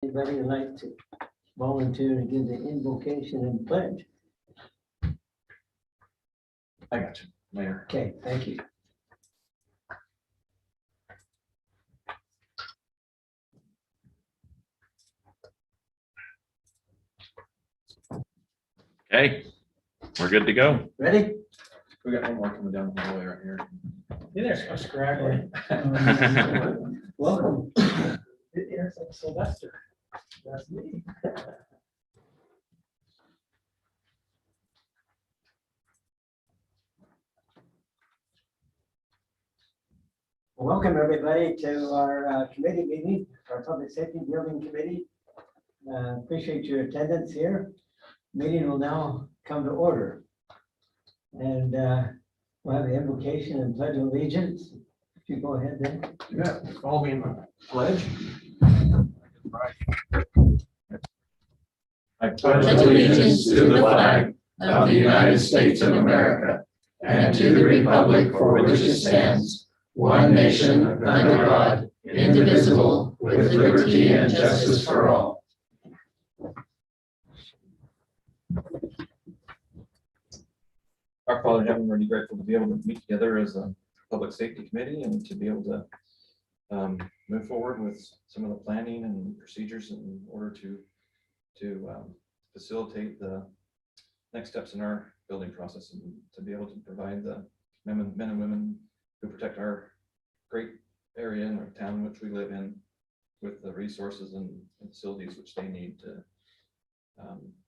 Anybody would like to volunteer to give the invocation and pledge? I got you, Mayor. Okay, thank you. Okay, we're good to go. Ready? We got one more coming down the hallway right here. Hey there, Squash Scraggle. Welcome. It's like Sylvester. That's me. Welcome, everybody, to our committee meeting, our Public Safety Building Committee. Appreciate your attendance here. Meeting will now come to order. And we'll have the invocation and pledge of allegiance. If you go ahead then. Yeah, all being the pledge. I pledge allegiance to the flag of the United States of America and to the republic for which it stands, one nation, under God, indivisible, with liberty and justice for all. Our Father in heaven, we're really grateful to be able to meet together as a public safety committee and to be able to move forward with some of the planning and procedures in order to facilitate the next steps in our building process and to be able to provide the men and women who protect our great area and our town in which we live in with the resources and facilities which they need to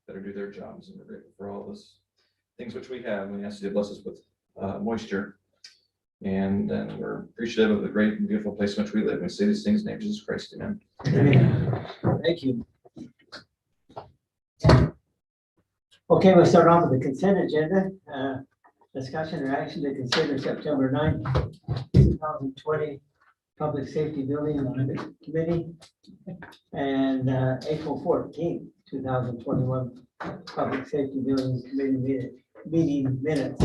better do their jobs. And we're grateful for all those things which we have. We ask you to bless us with moisture. And then we're appreciative of the great and beautiful place in which we live. We say these things in the name of Jesus Christ. Amen. Thank you. Okay, we'll start off with the consent agenda. Discussion or action to consider September 9th, 2020 Public Safety Building Committee and April 14th, 2021 Public Safety Building Committee meeting minutes.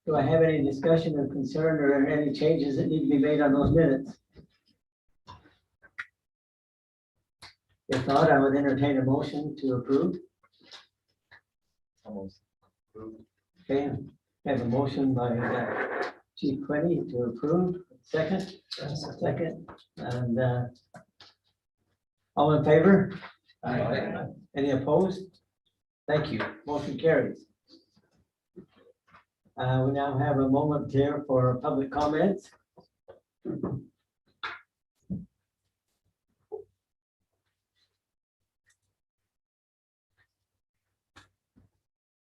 Do I have any discussion or concern or any changes that need to be made on those minutes? If not, I would entertain a motion to approve. Okay, I have a motion by Chief Quinny to approve. Second, and all in favor? Aye. Any opposed? Thank you. Motion carries. We now have a moment here for public comments.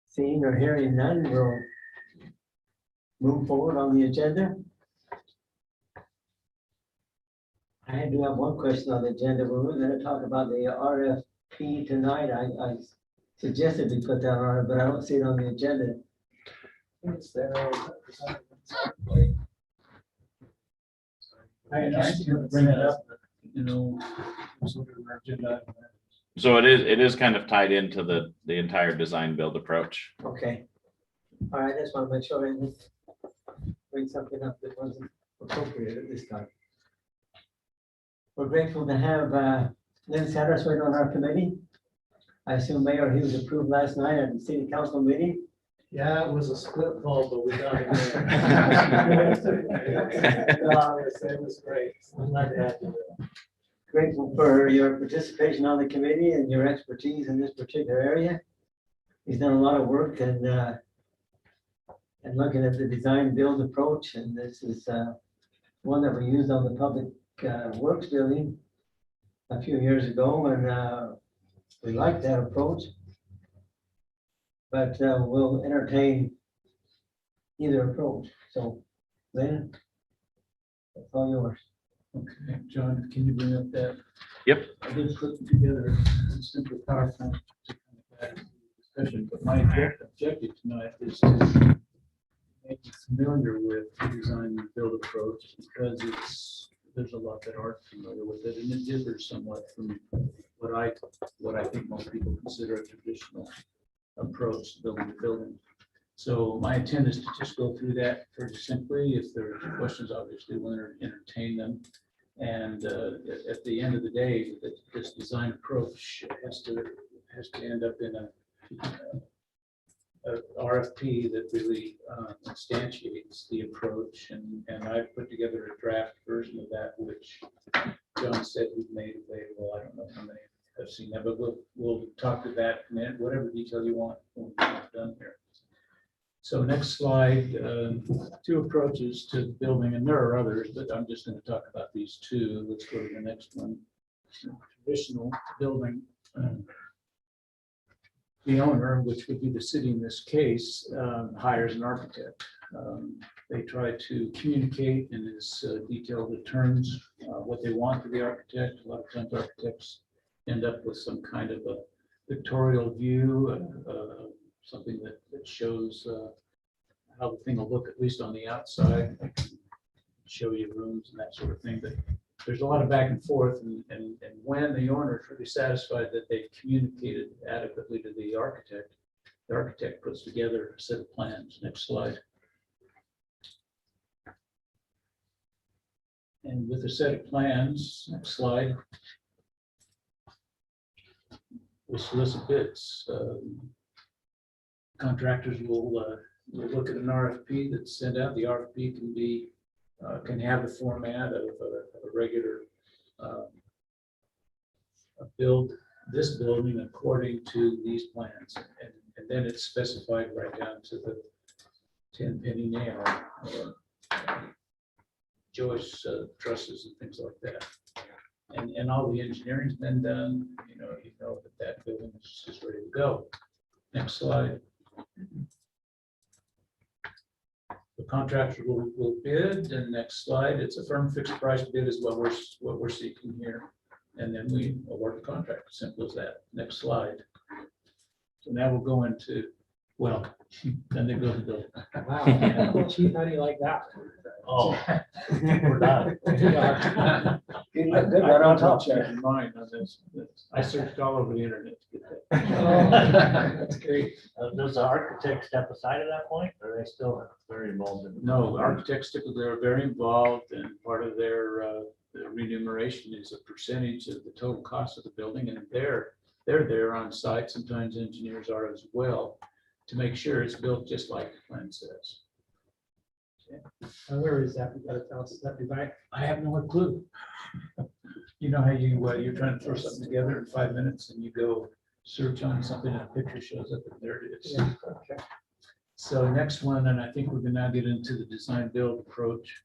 Seeing or hearing none, we'll move forward on the agenda. I do have one question on the agenda. We were going to talk about the RFP tonight. I suggested we put that on it, but I don't see it on the agenda. It's there. I just bring it up, you know. So it is kind of tied into the entire design build approach. Okay. All right, I just want to make sure I didn't bring something up that wasn't appropriate at this time. We're grateful to have Lynn Satterthwaite on our committee. I assume Mayor, he was approved last night at the city council meeting. Yeah, it was a split vote, but we got it. It was great. I'm glad to have you. Grateful for your participation on the committee and your expertise in this particular area. He's done a lot of work and looking at the design build approach, and this is one that we used on the public works building a few years ago, and we like that approach. But we'll entertain either approach. So, Lynn, that's all yours. Okay, John, can you bring up that? Yep. I did put together a simple PowerPoint to kind of add to the discussion, but my objective tonight is to make you familiar with the design and build approach, because there's a lot that aren't familiar with it, and it differs somewhat from what I think most people consider a traditional approach to building a building. So my intent is to just go through that very simply. If there are questions, obviously we'll entertain them. And at the end of the day, this design approach has to end up in a RFP that really instantiates the approach. And I've put together a draft version of that, which John said we've made available. I don't know how many have seen that, but we'll talk to that in a minute, whatever detail you want when we're done here. So next slide, two approaches to building, and there are others, but I'm just going to talk about these two. Let's go to the next one. Traditional building. The owner, which would be the city in this case, hires an architect. They try to communicate in as detailed terms what they want for the architect. A lot of times architects end up with some kind of a pictorial view, something that shows how the thing will look, at least on the outside. I can show you rooms and that sort of thing, but there's a lot of back and forth, and when the owner is really satisfied that they've communicated adequately to the architect puts together a set of plans. Next slide. And with a set of plans, next slide, we solicit bids. Contractors will look at an RFP that's sent out. The RFP can be can have the format of a regular build this building according to these plans, and then it's specified right down to the 10 penny nail, joists, trusses, and things like that. And all the engineering's been done. You know that building is ready to go. Next slide. The contractor will bid, and next slide, it's a firm fixed price bid is what we're seeking here. And then we award the contract, simple as that. Next slide. So now we'll go into, well, then they build the building. Wow, Chief, how do you like that? Oh, we're done. Good, right on top. Checking mine on this. I searched all over the internet to get that. Oh, that's great. Does the architect step aside at that point, or are they still very involved in? No, architects typically are very involved, and part of their remuneration is a percentage of the total cost of the building, and they're there on site. Sometimes engineers are as well, to make sure it's built just like the plan says. Where is that? You gotta tell us, is that Dubai? I have no clue. You know how you're trying to throw something together in 5 minutes, and you go search on something and a picture shows up, and there it is. Yeah, okay. So next one, and I think we can now get into the design build approach.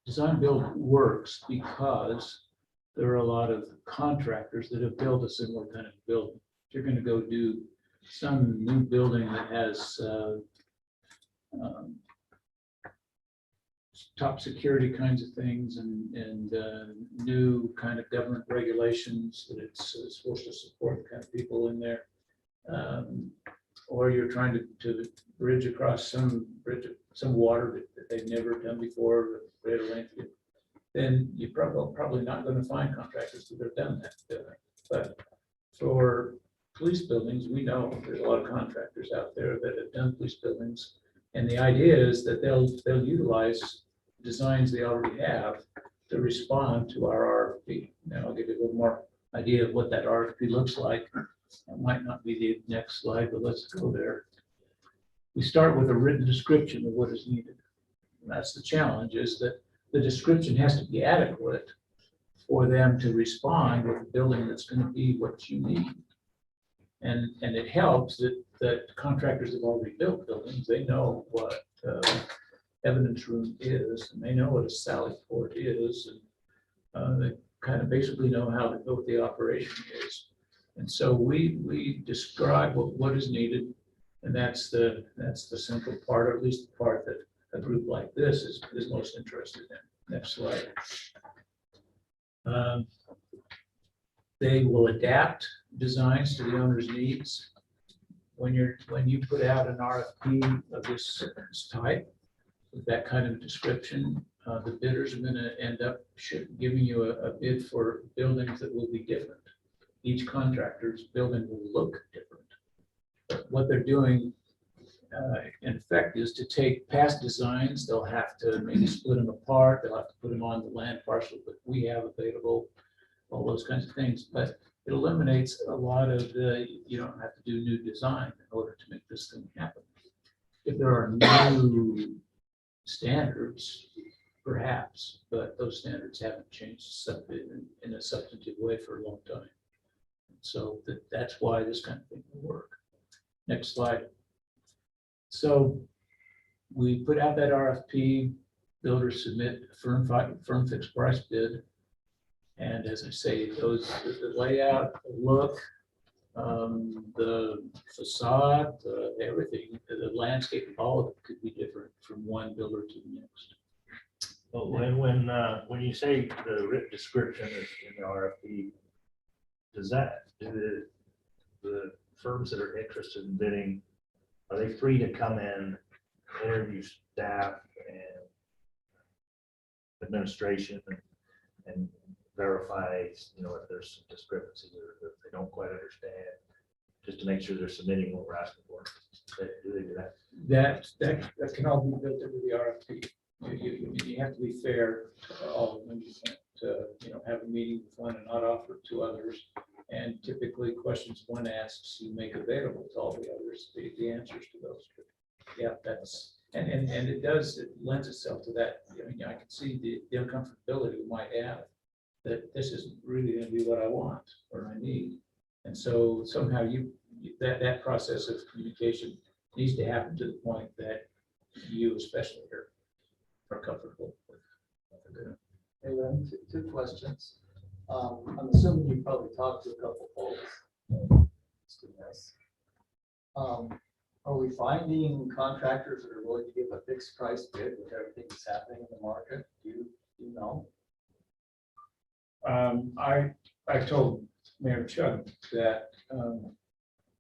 Design build works because there are a lot of contractors that have built a similar kind of building. If you're going to go do some new building that has top security kinds of things and new kind of government regulations that it's supposed to support the kind of people in there, or you're trying to bridge across some water that they've never done before, greater length, then you're probably not going to find contractors that have done that building. But for police buildings, we know there's a lot of contractors out there that have done police buildings, and the idea is that they'll utilize designs they already have to respond to our RFP. Now I'll give you a little more idea of what that RFP looks like. That might not be the next slide, but let's go there. We start with a written description of what is needed. And that's the challenge, is that the description has to be adequate for them to respond with a building that's going to be what you need. And it helps that contractors have already built buildings. They know what evidence room is, and they know what a sally port is, and they kind of basically know how to build the operation is. And so we describe what is needed, and that's the central part, or at least the part that a group like this is most interested in. Next slide. They will adapt designs to the owner's needs. When you put out an RFP of this type, with that kind of description, the bidders are going to end up giving you a bid for buildings that will be different. Each contractor's building will look different. But what they're doing in effect, is to take past designs. They'll have to maybe split them apart. They'll have to put them on the land parcel that we have available, all those kinds of things. But it eliminates a lot of the, you don't have to do new design in order to make this thing happen. If there are new standards, perhaps, but those standards haven't changed in a substantive way for a long time. So that's why this kind of thing will work. Next slide. So we put out that RFP, builders submit a firm fixed price bid. And as I say, those, the layout, the look, the facade, everything, the landscape, all of it could be different from one builder to the next. But when you say the written description is in the RFP, does that, do the firms that are interested in bidding, are they free to come in, interview staff and administration and verify, you know, if there's some discrepancies or if they don't quite understand, just to make sure they're submitting what we're asking for? Do they do that? That can all be built into the RFP. You have to be fair to all of them. You can't, you know, have a meeting with one and not offer it to others. And typically questions one asks, you make available to all the others, the answers to those. Yeah, that's, and it does, it lends itself to that. I mean, I can see the uncomfortability we might have that this isn't really going to be what I want or I need. And so somehow that process of communication needs to happen to the point that you especially are comfortable with. Hey, Lynn, two questions. I'm assuming you probably talked to a couple folks. Are we finding contractors that are willing to give a fixed price bid with everything that's happening in the market? Do you know? I told Mayor Chuck that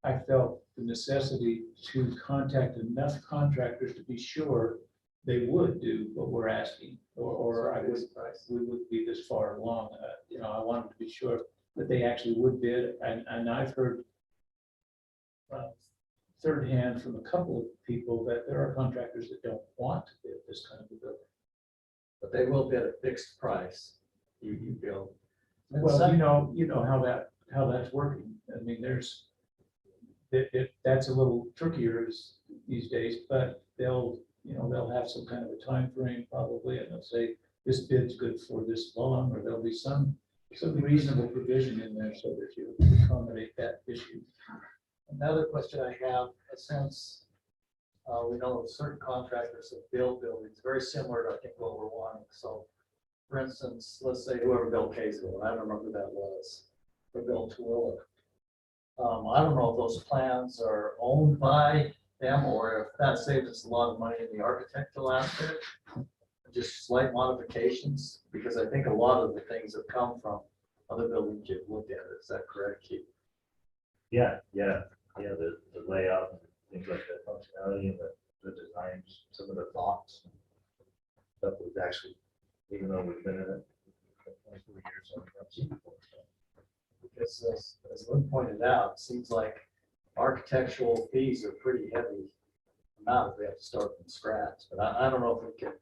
I felt the necessity to contact enough contractors to be sure they would do what we're asking, or we would be this far along. You know, I wanted to be sure that they actually would bid, and I've heard third hand from a couple of people that there are contractors that don't want to bid this kind of a building. But they will bid a fixed price. You feel. Well, you know how that's working. I mean, that's a little trickier these days, but they'll have some kind of a time frame probably, and they'll say this bid's good for this long, or there'll be some reasonable provision in there so that you accommodate that issue. Another question I have, since we know certain contractors have built buildings very similar to, I think, what we're wanting. So, for instance, let's say whoever built Kaysville, I don't know who that was, or built Tooele. I don't know if those plans are owned by them or if that saves us a lot of money in the architectural aspect. Just slight modifications, because I think a lot of the things have come from other buildings you've looked at. Is that correct, Keith? Yeah, the layout and things like that, functionality and the designs, some of the thoughts. Stuff was actually, even though we've been in it for 23 years, so I've seen before. Because as Lynn pointed out, it seems like architectural fees are pretty heavy amount if we have to start from scratch. But I don't know if we can,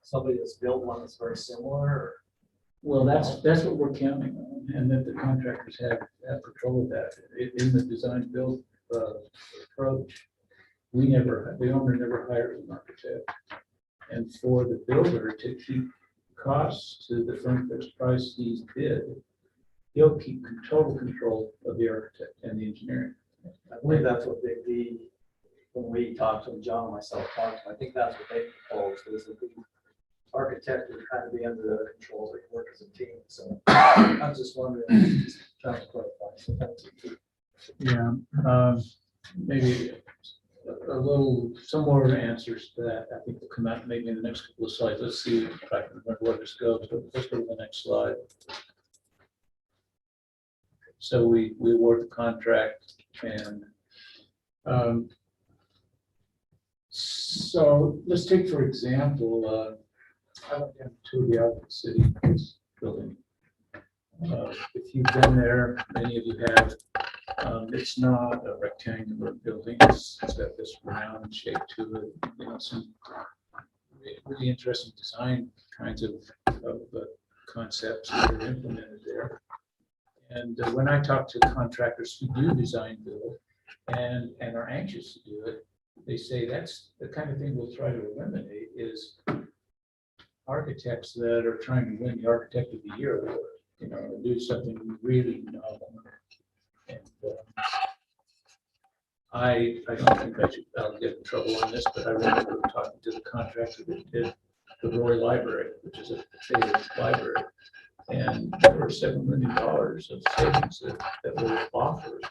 somebody that's built one that's very similar. Or, well, that's what we're counting on, and that the contractors have control of that. In the design build approach, the owner never hires an architect. And for the builder to keep costs to the firm fixed price he's bid, he'll keep total control of the architect and the engineering. I believe that's what Big D, when we talked to him, John and myself talked to him, I think that's what they proposed, is that the architect would kind of be under their control, they work as a team. So I was just wondering, just trying to clarify. So thank you. Yeah, maybe a little, some more answers to that. I think will come out maybe in the next couple of slides. Let's see if I can remember where this goes. But let's go to the next slide. So we award the contract, and so let's take, for example, I went down to the Ogden City building. If you've been there, many of you have. It's not a rectangular building. It's got this round shape to it. You know, some really interesting design kinds of concepts that are implemented there. And when I talk to contractors who do design build and are anxious to do it, they say that's the kind of thing we'll try to eliminate is architects that are trying to win the Architect of the Year award, you know, do something really novel. And I don't think I'll get in trouble on this, but I remember talking to the contractor that did the Roy Library, which is a favorite library. And there were $7 million of savings that were offered.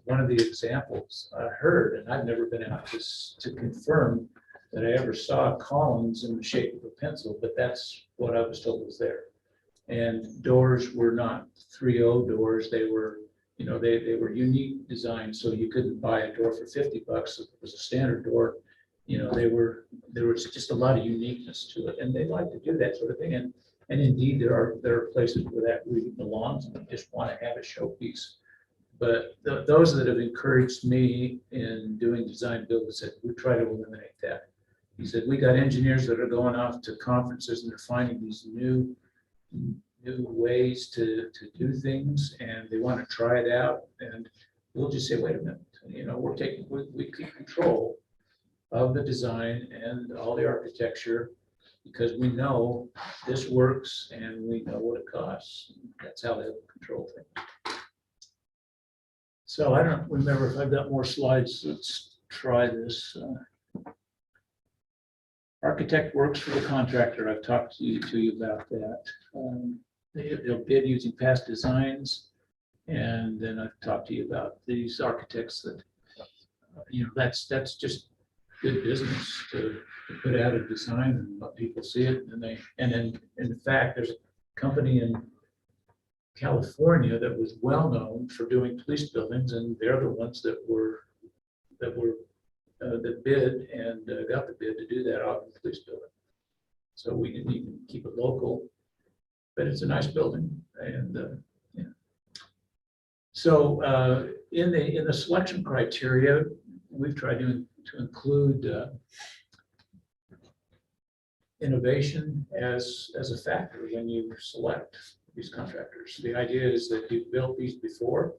One of the examples I heard, and I've never been out to confirm that I ever saw columns in the shape of a pencil, but that's what I was told was there. And doors were not 3.0 doors. They were, you know, they were unique designs. So you couldn't buy a door for $50 if it was a standard door. You know, there was just a lot of uniqueness to it, and they like to do that sort of thing. And indeed, there are places where that really belongs, and they just want to have a showpiece. But those that have encouraged me in doing design build said, we try to eliminate that. He said, we got engineers that are going off to conferences and they're finding these new ways to do things, and they want to try it out. And we'll just say, wait a minute, you know, we keep control of the design and all the architecture because we know this works and we know what it costs. That's how they control things. So I don't remember if I've got more slides. Let's try this. Architect works for the contractor. I've talked to you about that. They'll bid using past designs. And then I've talked to you about these architects that, you know, that's just good business to put out a design and let people see it. And then in fact, there's a company in California that was well known for doing police buildings, and they're the ones that bid and got the bid to do that Ogden police building. So we didn't even keep it local, but it's a nice building. And yeah. So in the selection criteria, we've tried to include innovation as a factor when you select these contractors. The idea is that you've built these before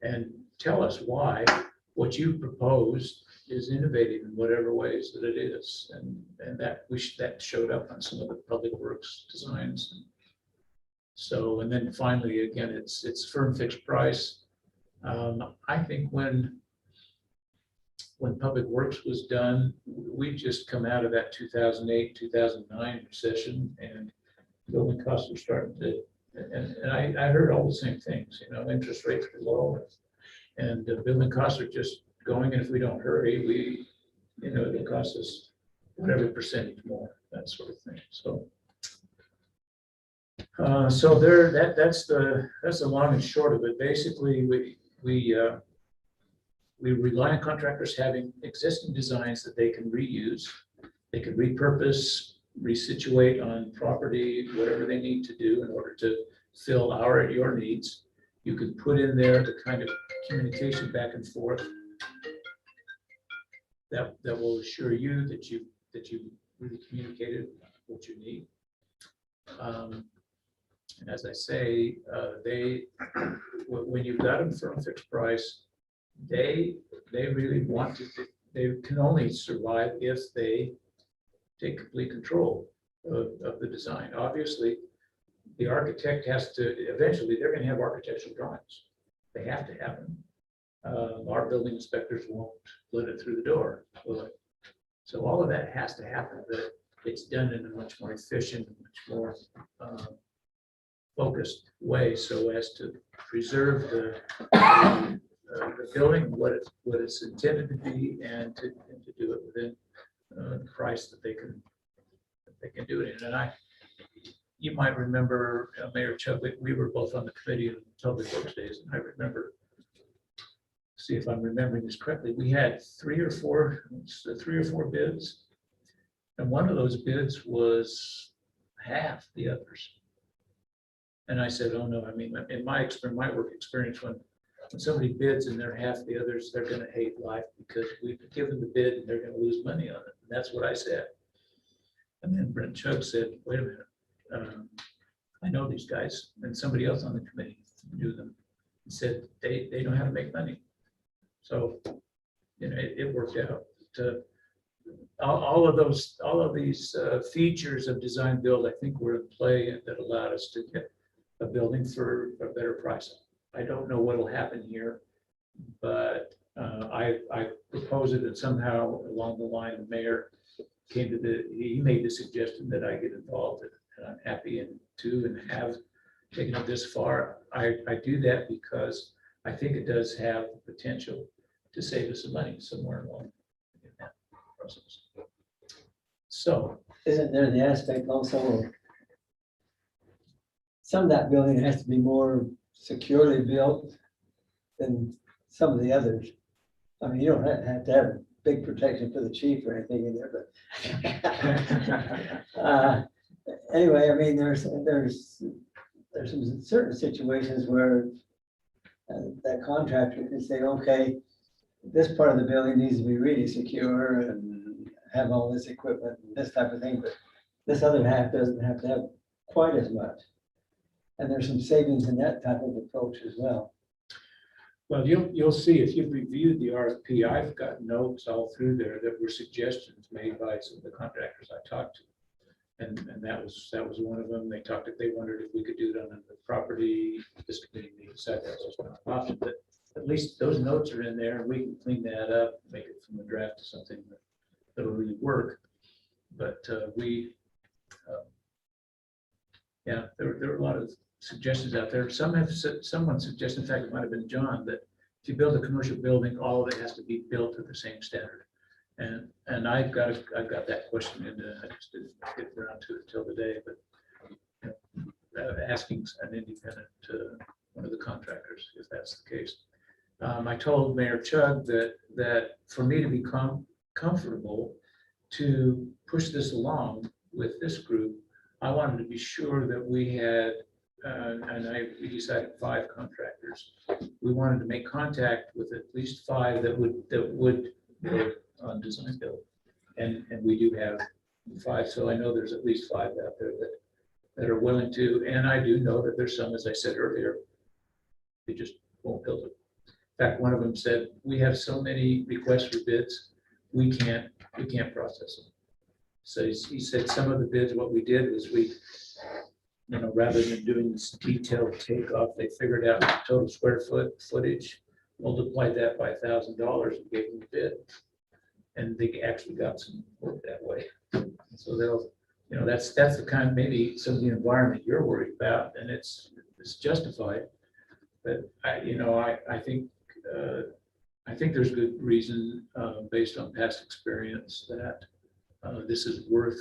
and tell us why what you proposed is innovative in whatever ways that it is. And that showed up on some of the public works designs. So, and then finally, again, it's firm fixed price. I think when public works was done, we just come out of that 2008, 2009 recession, and building costs were starting to, and I heard all the same things, you know, interest rates were low and building costs are just going, and if we don't hurry, you know, it'll cost us whatever percentage more, that sort of thing. So, so that's the long and short of it. Basically, we rely on contractors having existing designs that they can reuse, they can repurpose, resituate on property, whatever they need to do in order to fill your needs. You can put in there the kind of communication back and forth that will assure you that you really communicated what you need. And as I say, when you've got them for a fixed price, they really want to, they can only survive if they take complete control of the design. Obviously, the architect has to, eventually they're going to have architectural drawings. They have to have them. Our building inspectors won't let it through the door. So all of that has to happen, but it's done in a much more efficient, much more focused way, so as to preserve the building, what it's intended to be, and to do it within the price that they can do it in. And you might remember Mayor Chubbuck, we were both on the committee of Public Works Days, and I remember, see if I'm remembering this correctly, we had three or four bids, and one of those bids was half the others. And I said, oh no, I mean, in my work experience, when when somebody bids and they're half the others, they're gonna hate life because we've given the bid and they're gonna lose money on it. And that's what I said. And then Brent Chug said, wait a minute, I know these guys, and somebody else on the committee knew them. He said, they know how to make money. So, it worked out. All of these features of design build, I think were in play that allowed us to get a building for a better price. I don't know what'll happen here, but I propose it, and somehow along the line, the mayor came to he made the suggestion that I get involved, and I'm happy and have taken it this far. I do that because I think it does have the potential to save us some money somewhere along in that process. So, Isn't there the aspect also of some of that building has to be more securely built than some of the others? I mean, you don't have to have big protection for the chief or anything in there, but anyway, I mean, there's some certain situations where that contractor can say, okay, this part of the building needs to be really secure and have all this equipment and this type of thing, but this other half doesn't have to have quite as much. And there's some savings in that type of approach as well. well, you'll see if you've reviewed the RFP, I've got notes all through there that were suggestions made by some of the contractors I talked to. And that was one of them. They wondered if we could do it on the property. This committee decided that was not an option, but at least those notes are in there and we can clean that up, make it from a draft to something that'll really work. But yeah, there were a lot of suggestions out there. Someone suggested, in fact, it might have been John, that if you build a commercial building, all of it has to be built to the same standard. And I've got that question in I just didn't get around to it till today, but asking an independent, one of the contractors, if that's the case. I told Mayor Chug that for me to become comfortable to push this along with this group, I wanted to be sure that we had, we decided 5 contractors. We wanted to make contact with at least 5 that would build on design build. And we do have 5, so I know there's at least 5 out there that are willing to, and I do know that there's some, as I said earlier, they just won't build it. In fact, one of them said, we have so many requests for bids, we can't process them. So he said some of the bids, what we did was we, rather than doing this detailed takeoff, they figured out the total square footage, multiplied that by $1,000 and gave them the bid. And they actually got some work that way. So they'll, that's the kind, maybe some of the environment you're worried about, and it's justified. But I think there's good reason based on past experience that this is worth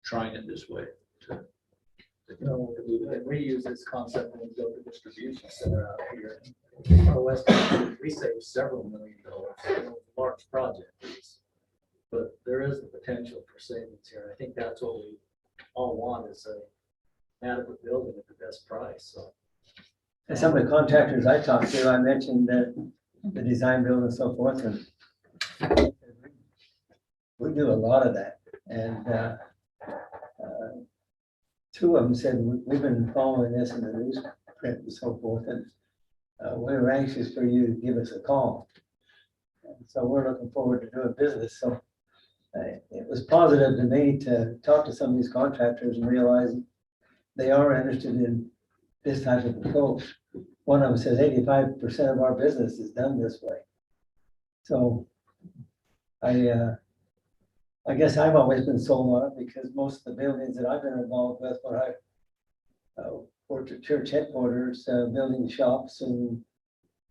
trying it this way. We use this concept when we build a distribution center out here. Our west, we save several $1 million on large projects. But there is the potential for savings here. I think that's what we all want, is an adequate building at the best price. So. And some of the contractors I talked to, I mentioned that the design build and so forth, and we do a lot of that. And 2 of them said, we've been following this in the newsprint and so forth, and we were anxious for you to give us a call. And so we're looking forward to doing business. So it was positive to me to talk to some of these contractors and realize they are interested in this type of approach. One of them says 85% of our business is done this way. So I guess I've always been sold on it because most of the buildings that I've been involved with, when I worked at church headquarters, building shops and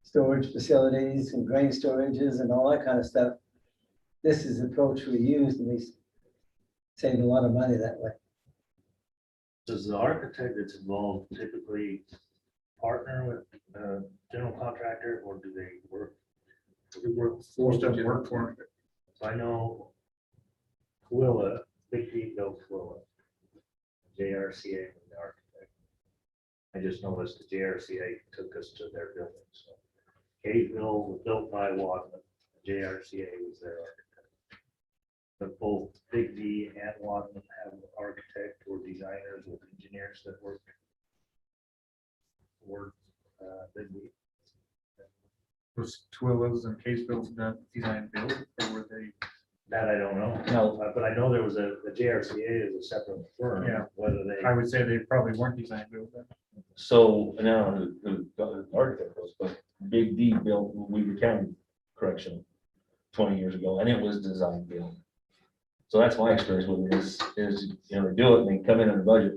storage facilities and grain storages and all that kind of stuff, this is the approach we used, and we saved a lot of money that way. Does the architect that's involved typically partner with a general contractor, or do they work? Most of them work for them. So I know Quilla, Big T built Quilla, JRCA was the architect. I just noticed the JRCA took us to their building, so. Caysville was built by Wadman, JRCA was their architect. But both Big D and Wadman have an architect or designers or engineers that work. Big D. Was Twillo's and Caseville's done design build, or were they? That I don't know. No. But I know there was the JRCA is a separate firm. Yeah. Whether they. I would say they probably weren't design build then. So, and I don't know who the architect was, but Big D built Weaver County Correction 20 years ago, and it was design build. So that's my experience with it is, you know, do it and then come in under budget.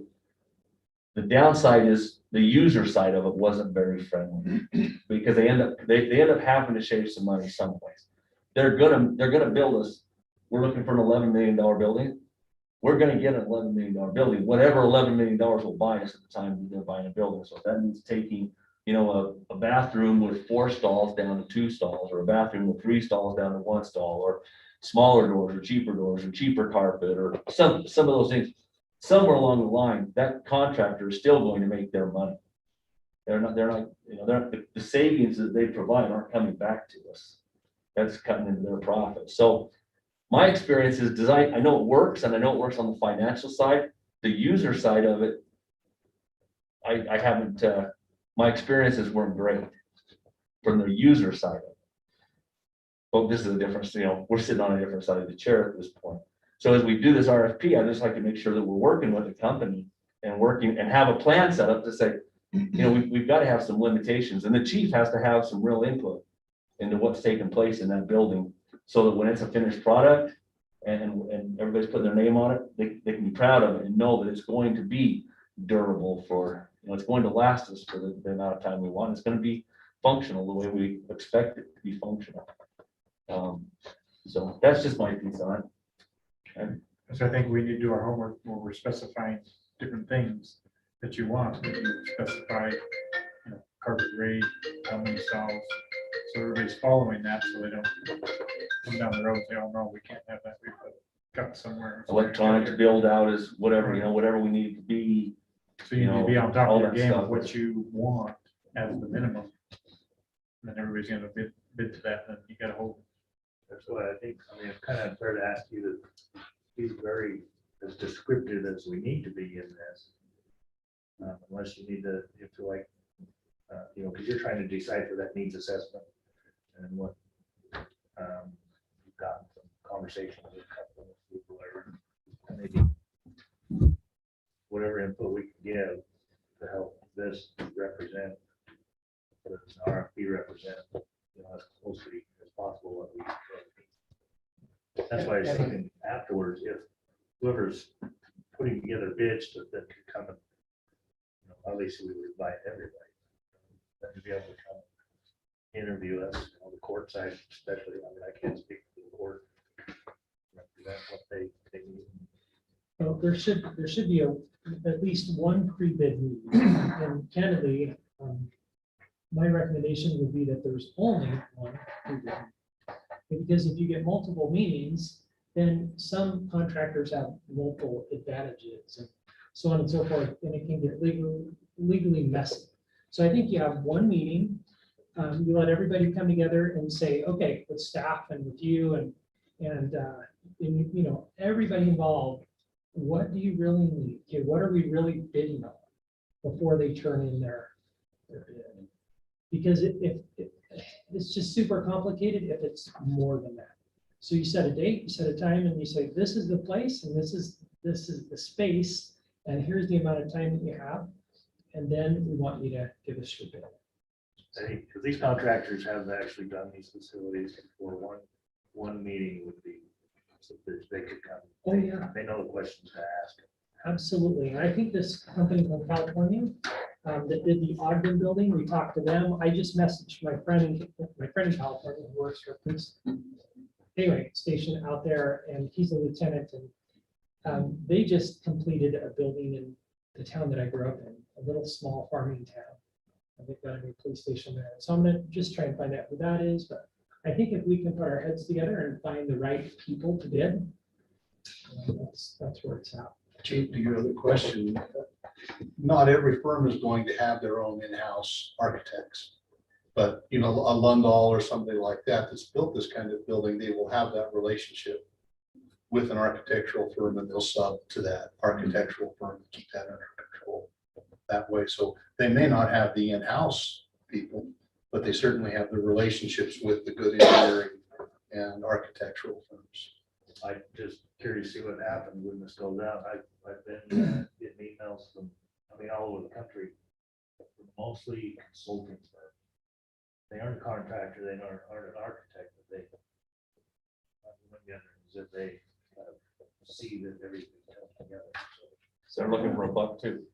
The downside is the user side of it wasn't very friendly because they end up having to shave some money someplace. They're gonna build us. We're looking for an $11 million building. We're gonna get an $11 million building. Whatever $11 million will buy us at the time that they're buying a building. So if that means taking, you know, a bathroom with 4 stalls down to 2 stalls, or a bathroom with 3 stalls down to 1 stall, or smaller doors, or cheaper carpet, or some of those things. Somewhere along the line, that contractor is still going to make their money. They're not, you know, the savings that they provide aren't coming back to us. That's cutting into their profit. So my experience is design, I know it works, and I know it works on the financial side. The user side of it, I haven't, my experiences weren't great from the user side of it. But this is a difference, you know, we're sitting on a different side of the chair at this point. So as we do this RFP, I just like to make sure that we're working with the company and working and have a plan set up to say, you know, we've got to have some limitations, and the chief has to have some real input into what's taking place in that building, so that when it's a finished product and everybody's putting their name on it, they can be proud of it and know that it's going to be durable for, you know, it's going to last us for the amount of time we want. It's going to be functional the way we expect it to be functional. So that's just my piece on it. Okay. So I think we need to do our homework where we're specifying different things that you want. That you specify, you know, carpet grade, how many stalls. So everybody's following that, so they don't come down the road and say, oh no, we can't have that. We've got somewhere. Electronics build out is whatever, you know, whatever we need it to be. So you need to be on top all of your that game stuff. of what you want as the minimum. And then everybody's gonna bid to that, and you gotta hold. That's why I think, I mean, it's kind of fair to ask you that he's very as descriptive as we need to be in this. Unless you need to, you feel like, you know, because you're trying to decipher that needs assessment and what you've gotten some conversation with a couple of people there. And maybe whatever input we can give to help this represent, whether it's an RFP represent, you know, as closely as possible what we. That's why I was thinking afterwards, if whoever's putting together bids that could come and, you know, obviously we would invite everybody. Then to be able to come interview us on the court side, especially, I mean, I can't speak for the court. Represent what they need. Well, there should be at least one pre-bid meeting, and candidly, my recommendation would be that there's only one pre-bid meeting. Because if you get multiple meetings, then some contractors have multiple advantages and so on and so forth, and it can get legally messy. So I think you have one meeting, you let everybody come together and say, okay, with staff and with you and you know, everybody involved, what do you really need? Okay, what are we really bidding on before they turn in their bid? Because it's just super complicated if it's more than that. So you set a date, you set a time, and you say, this is the place, and this is the space, and here's the amount of time that you have, and then we want you to give us your bid. Because these contractors have actually done these facilities before. One meeting would be, so that they could come. Oh, yeah. They know the questions to ask. Absolutely, and I think this company from California that did the Ogden building, we talked to them. I just messaged my friend in California who works for police. Anyway, station out there, and he's a lieutenant, and they just completed a building in the town that I grew up in, a little small farming town. And they've got a new police station there. So I'm gonna just try and find out who that is, but I think if we can put our heads together and find the right people to bid, that's where it's at. Chief, to your other question, not every firm is going to have their own in-house architects. But, you know, a Lundahl or somebody like that that's built this kind of building, they will have that relationship with an architectural firm, and they'll sub to that architectural firm to keep that under control that way. So they may not have the in-house people, but they certainly have the relationships with the good engineering and architectural firms. I'm just curious to see what happens when this goes out. I've been getting emails from, I mean, all over the country, mostly consulting firms. They aren't a contractor, they aren't an architect, but they as if they see that everything comes together. So they're looking for a buck too.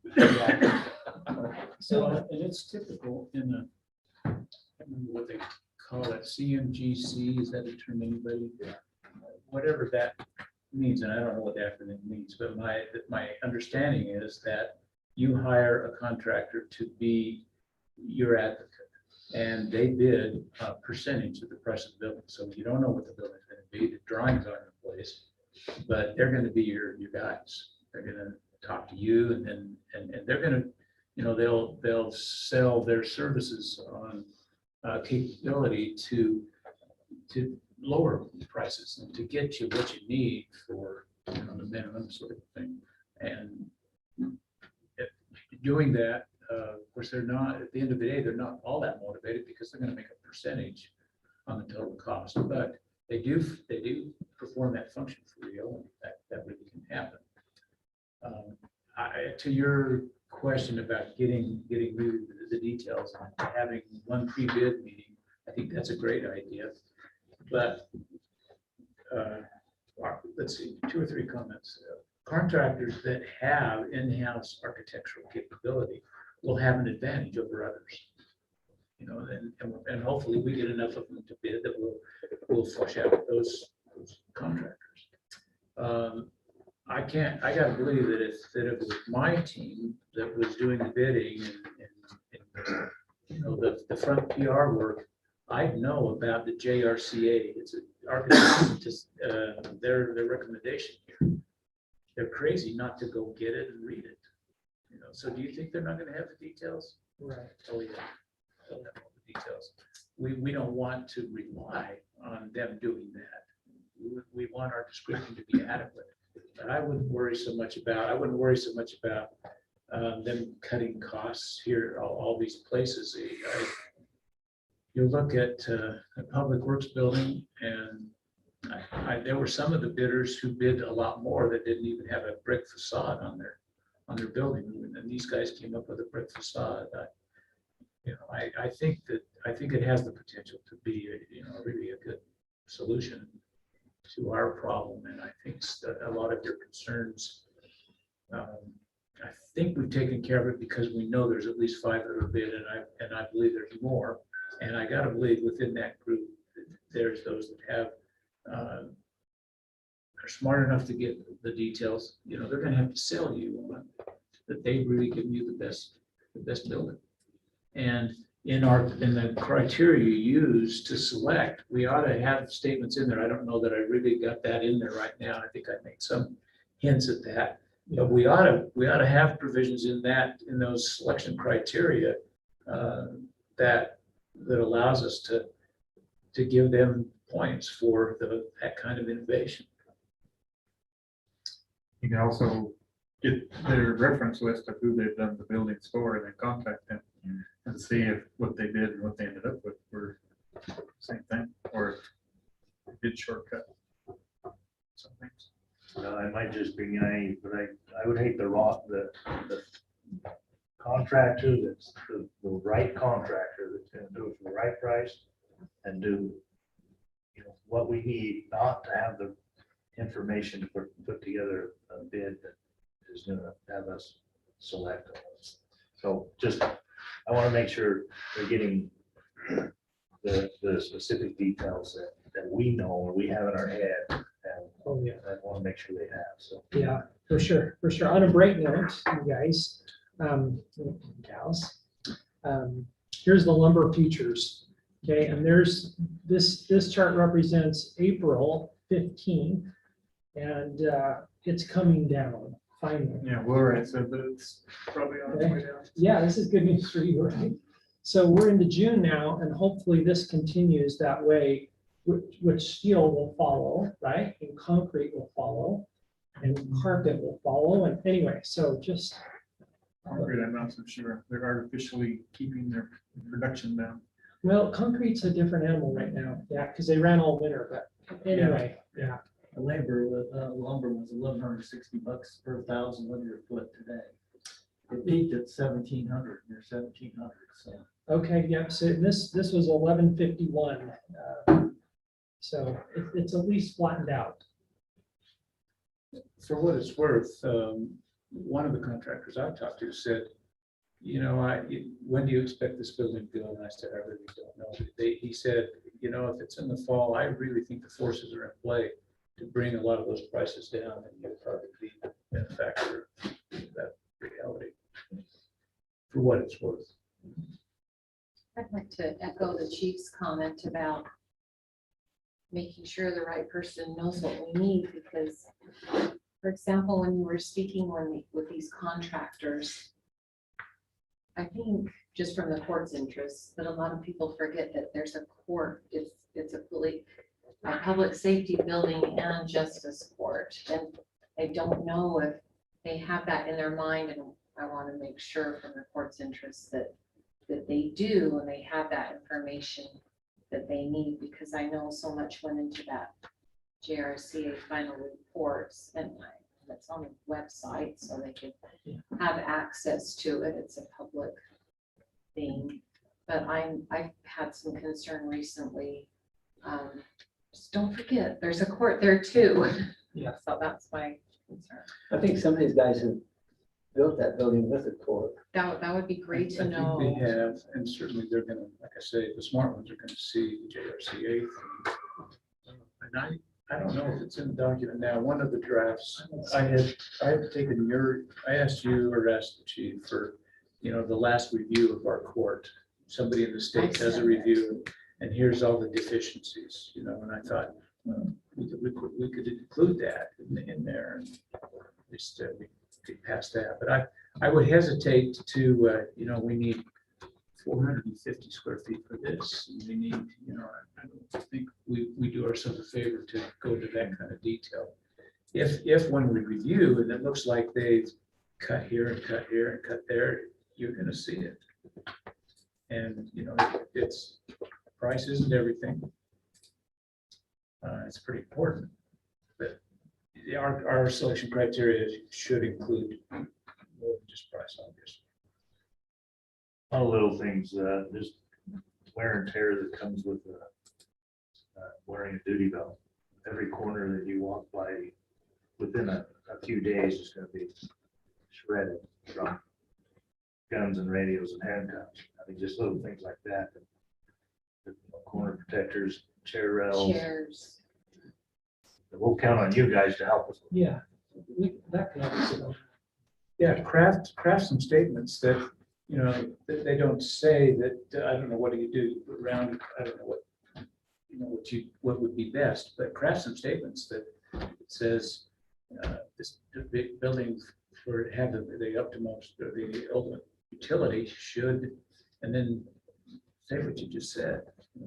So, and it's typical in the, I don't remember what they call it, CMGC, is that a term anybody? Whatever that means, and I don't know what the acronym means, but my understanding is that you hire a contractor to be your advocate, and they bid a percentage of the price of the building. So you don't know what the building's gonna be, the drawings aren't in place, but they're gonna be your guys. They're gonna talk to you, and then, and they're gonna, you know, they'll sell their services on capability to lower prices and to get you what you need for, you know, the minimum sort of thing. And doing that, of course, they're not, at the end of the day, they're not all that motivated because they're gonna make a percentage on the total cost, but they do perform that function for real, and that really can happen. To your question about getting you the details and having one pre-bid meeting, I think that's a great idea. But let's see, 2 or 3 comments. Contractors that have in-house architectural capability will have an advantage over others. You know, and hopefully we get enough of them to bid that we'll flush out those contractors. I gotta believe that if it was my team that was doing the bidding and you know, the front PR work, I'd know about the JRCA. It's an architect, just their recommendation here. They're crazy not to go get it and read it. You know, so do you think they're not going to have the details? Right. Oh yeah, they'll have all the details. We don't want to rely on them doing that. We want our description to be adequate. But I wouldn't worry so much about them cutting costs here, all these places. You look at a public works building, and there were some of the bidders who bid a lot more that didn't even have a brick facade on their building, and these guys came up with a brick facade. You know, I think it has the potential to be really a good solution to our problem, and I think that a lot of your concerns, I think we've taken care of it because we know there's at least 5 that are bid, and I believe there's more. And I gotta believe within that group, there's those that have, are smart enough to get the details. You know, they're gonna have to sell you on that they've really given you the best building. And in the criteria you use to select, we ought to have statements in there. I don't know that I really got that in there right now. I think I made some hints at that. But we ought to have provisions in those selection criteria that allows us to give them points for that kind of innovation. You can also get their reference list of who they've done the buildings for and then contact them and see if what they did and what they ended up with were the same thing or a good shortcut. Some things. I might just be naive, but I would hate the contractor that's the right contractor that's going to do it for the right price and do, you know, what we need, not to have the information to put together a bid that is going to have us select. So just, I want to make sure they're getting the specific details that we know or we have in our head. And Oh, yeah. I want to make sure they have, so. Yeah, for sure. On a break note, you guys, gals, here's the lumber futures. Okay, and there's this chart represents April 15th, and it's coming down finally. Yeah, Laura said that it's probably on its way down. Yeah, this is good news for you, right? So we're into June now, and hopefully this continues that way, which steel will follow, right? And concrete will follow, and carpet will follow, and anyway, so just. Concrete, I'm not so sure. They're artificially keeping their production down. Well, concrete's a different animal right now, yeah, because they ran all winter, but anyway, yeah. Lumber was $1,160 per 1,000 linear foot today. It peaked at 1,700, near 1,700, so. Okay, yep, so this was 1151. So it's at least flattened out. For what it's worth, one of the contractors I talked to said, when do you expect this building to go? And I said, I really don't know. He said, if it's in the fall, I really think the forces are in play to bring a lot of those prices down, and you'll probably be a factor in that reality. For what it's worth. I'd like to echo the chief's comment about making sure the right person knows what we need, because, for example, when you were speaking with these contractors, I think just from the court's interest, that a lot of people forget that there's a court. It's a public safety building and justice court, and they don't know if they have that in their mind, and I want to make sure from the court's interest that they do, and they have that information that they need, because I know so much went into that JRCA final reports, and it's on the website, so they could have access to it. It's a public thing, but I've had some concern recently. Just don't forget, there's a court there too. Yeah. So that's my concern. I think some of these guys have built that building with a court. That would be great to I think know. they have, and certainly they're gonna, like I say, the smart ones are gonna see the JRCA. And I don't know if it's in the document now. One of the drafts, I had taken I asked you or asked the chief for, the last review of our court. Somebody in the state does a review, and here's all the deficiencies, and I thought, well, we could include that in there. And just we could pass that, but I would hesitate to, we need 450 square feet for this. And we need, I don't think we do ourselves a favor to go to that kind of detail. If when we review and it looks like they've cut here and cut here and cut there, you're going to see it. And, it's price isn't everything. It's pretty important, but our selection criteria should include more than just price, obviously. All little things, just wear and tear that comes with wearing a duty belt. Every corner that you walk by within a few days is going to be shredded from guns and radios and handcuffs. I mean, just little things like that. The corner protectors, chair rails. Chairs. We'll count on you guys to help us. Yeah, that can also. Yeah, craft some statements that, that they don't say that, I don't know, what do you do around, I don't know what would be best, but craft some statements that says, this big building for have the utmost, or the ultimate utility should, and then say what you just said.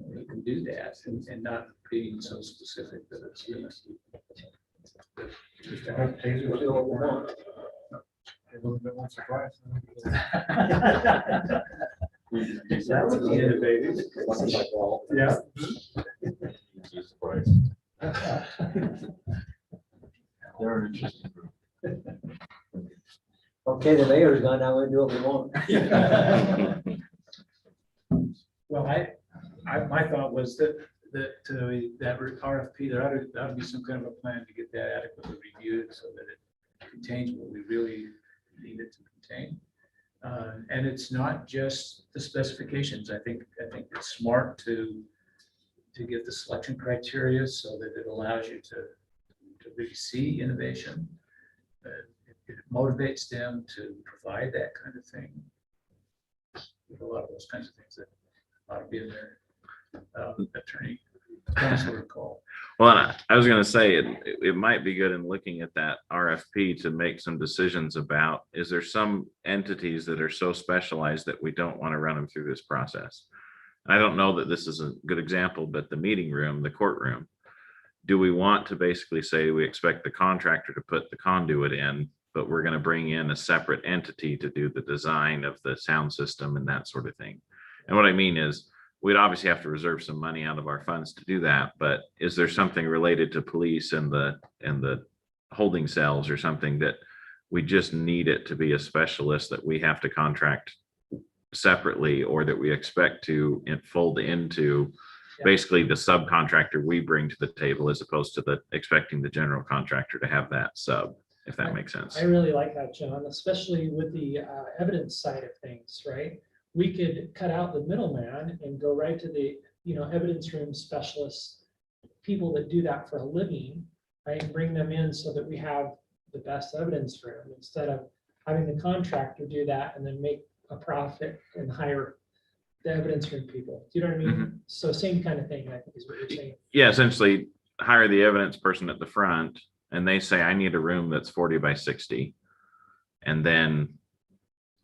You can do that and not being so specific that it's gonna. A little bit once or twice. That would be innovative. Yeah. They're an interesting group. Okay, the mayor's gone, now we do what we want. Well, my thought was that RFP, there ought to be some kind of a plan to get that adequately reviewed so that it contains what we really need it to contain. And it's not just the specifications. I think it's smart to get the selection criteria so that it allows you to really see innovation. It motivates them to provide that kind of thing. There's a lot of those kinds of things that ought to be in there. Attorney counselor call. Well, and I was gonna say, it might be good in looking at that RFP to make some decisions about, is there some entities that are so specialized that we don't want to run them through this process? I don't know that this is a good example, but the meeting room, the courtroom, do we want to basically say we expect the contractor to put the conduit in, but we're gonna bring in a separate entity to do the design of the sound system and that sort of thing? And what I mean is, we'd obviously have to reserve some money out of our funds to do that, but is there something related to police and the holding cells or something that we just need it to be a specialist that we have to contract separately, or that we expect to fold into basically the subcontractor we bring to the table, as opposed to expecting the general contractor to have that sub, if that makes sense? I really like that, John, especially with the evidence side of things, right? We could cut out the middleman and go right to the, evidence room specialists, people that do that for a living, right? And bring them in so that we have the best evidence room, instead of having the contractor do that and then make a profit and hire the evidence room people. Do you know what I mean? So same kind of thing, I think, is what you're saying. Yeah, essentially hire the evidence person at the front, and they say, I need a room that's 40 by 60. And then